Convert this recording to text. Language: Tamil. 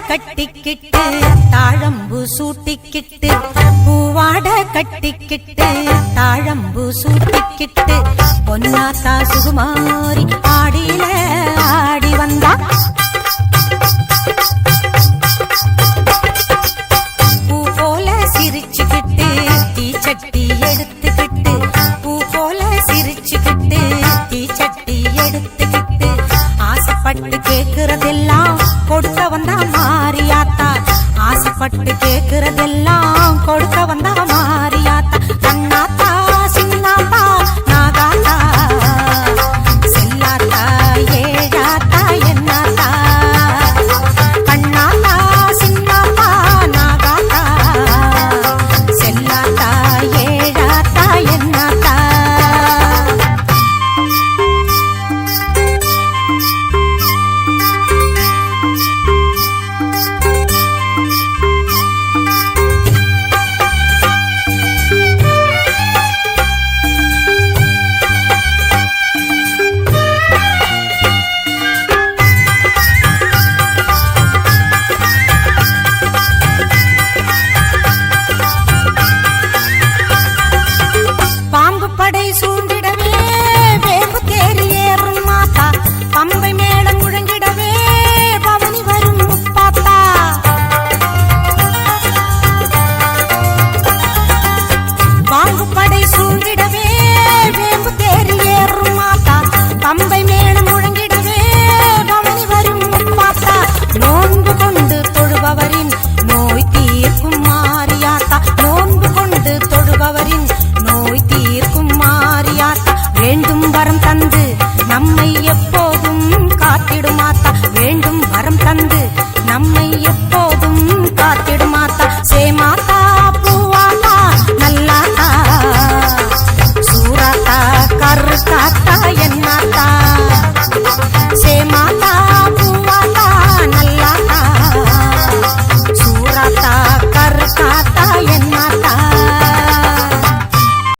கட்டிக்கிட்டு தாழம்பு சூட்டிக்கிட்டு பூவாட கட்டிக்கிட்டு தாழம்பு சூட்டிக்கிட்டு பொன்னாத்தா சுகுமாரி ஆடியில ஆடி வந்தா பூ போல சிரிச்சுக்கிட்டு தீச்சட்டி எடுத்துக்கிட்டு பூ போல சிரிச்சுக்கிட்டு தீச்சட்டி எடுத்துக்கிட்டு ஆசைப்பட்டு கேக்குறதெல்லாம் கொடுக்க வந்தா மாரியாத்தா ஆசைப்பட்டு கேக்குறதெல்லாம் கொடுக்க வந்தா மாரியாத்தா கண்ணாத்தா சின்னாத்தா நாகாத்தா செல்லாத்தா ஏழாத்தா என்னாத்தா கண்ணாத்தா சின்னாத்தா நாகாத்தா செல்லாத்தா ஏழாத்தா என்னாத்தா என்ன